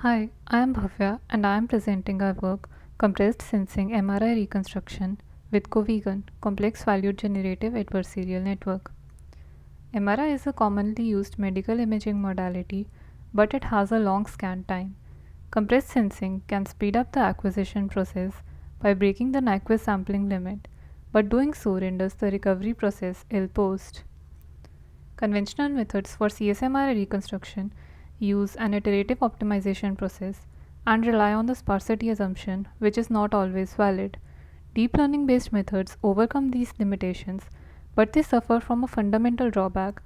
Hi, I am Bhavya and I am presenting our work Compressed Sensing MRI Reconstruction with Covigan Complex Valued Generative Adversarial Network. MRI is a commonly used medical imaging modality, but it has a long scan time. Compressed sensing can speed up the acquisition process by breaking the Nyquist sampling limit, but doing so renders the recovery process ill-posed. Conventional methods for CSMRI reconstruction use an iterative optimization process and rely on the sparsity assumption, which is not always valid. Deep learning based methods overcome these limitations, but they suffer from a fundamental drawback,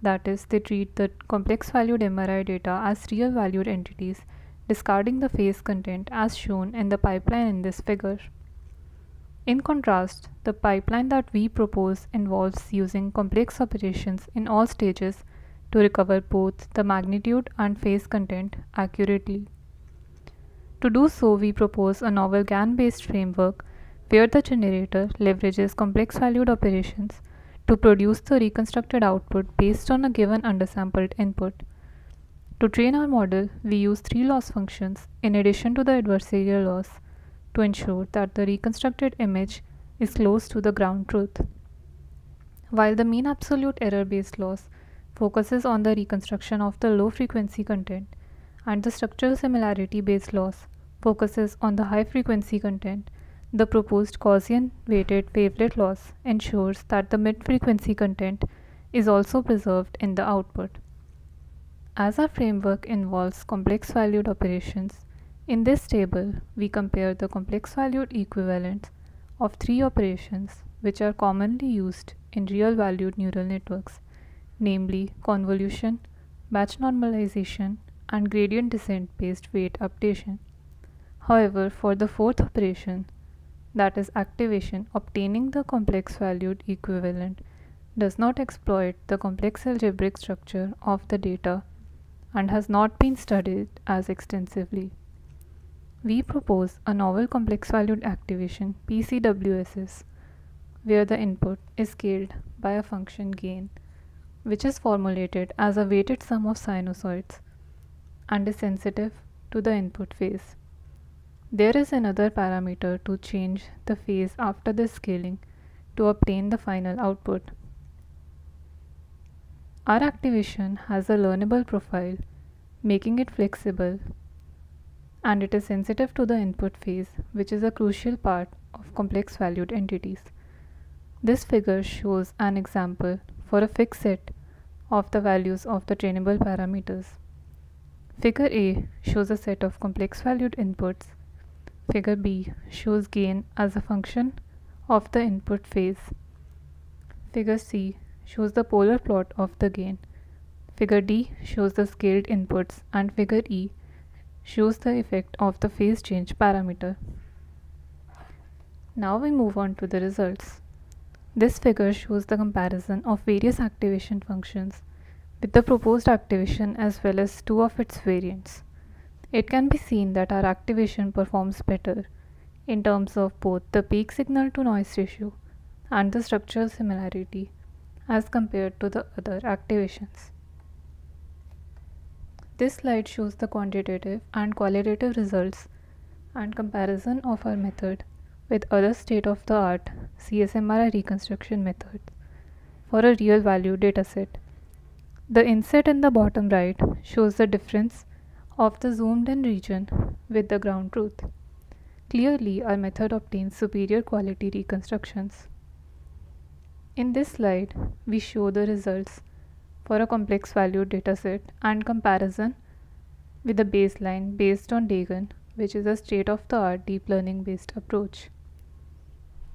that is, they treat the complex valued MRI data as real valued entities, discarding the phase content as shown in the pipeline in this figure. In contrast, the pipeline that we propose involves using complex operations in all stages to recover both the magnitude and phase content accurately. To do so, we propose a novel GAN-based framework where the generator leverages complex-valued operations to produce the reconstructed output based on a given undersampled input. To train our model, we use three loss functions in addition to the adversarial loss to ensure that the reconstructed image is close to the ground truth. While the mean absolute error-based loss focuses on the reconstruction of the low-frequency content, and the structural similarity-based loss focuses on the high-frequency content, the proposed Gaussian-weighted wavelet loss ensures that the mid-frequency content is also preserved in the output. As our framework involves complex-valued operations, in this table we compare the complex-valued equivalents of three operations which are commonly used in real-valued neural networks, namely convolution, batch normalization, and gradient descent-based weight updation. However, for the fourth operation, that is activation, obtaining the complex-valued equivalent does not exploit the complex algebraic structure of the data and has not been studied as extensively. We propose a novel complex-valued activation PCWSS, where the input is scaled by a function gain, which is formulated as a weighted sum of sinusoids and is sensitive to the input phase. There is another parameter to change the phase after the scaling to obtain the final output. Our activation has a learnable profile, making it flexible, and it is sensitive to the input phase, which is a crucial part of complex valued entities. This figure shows an example for a fixed set of the values of the trainable parameters. Figure A shows a set of complex valued inputs. Figure B shows gain as a function of the input phase. Figure C shows the polar plot of the gain. Figure D shows the scaled inputs, and figure E shows the effect of the phase change parameter. Now we move on to the results. This figure shows the comparison of various activation functions with the proposed activation as well as two of its variants. It can be seen that our activation performs better in terms of both the peak signal to noise ratio and the structural similarity as compared to the other activations. This slide shows the quantitative and qualitative results and comparison of our method with other state-of-the-art CSMRI reconstruction methods for a real-value dataset. The inset in the bottom right shows the difference of the zoomed-in region with the ground truth. Clearly, our method obtains superior quality reconstructions. In this slide, we show the results for a complex valued dataset and comparison with the baseline based on DAGAN, which is a state-of-the-art deep learning based approach.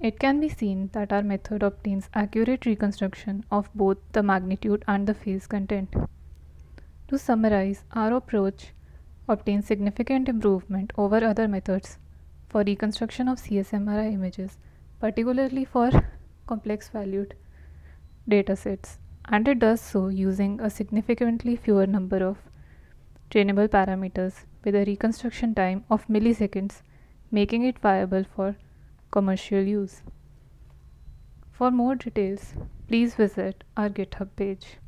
It can be seen that our method obtains accurate reconstruction of both the magnitude and the phase content. To summarize, our approach obtains significant improvement over other methods for reconstruction of CSMRI images, particularly for complex valued datasets, and it does so using a significantly fewer number of trainable parameters with a reconstruction time of milliseconds, making it viable for commercial use. For more details, please visit our GitHub page.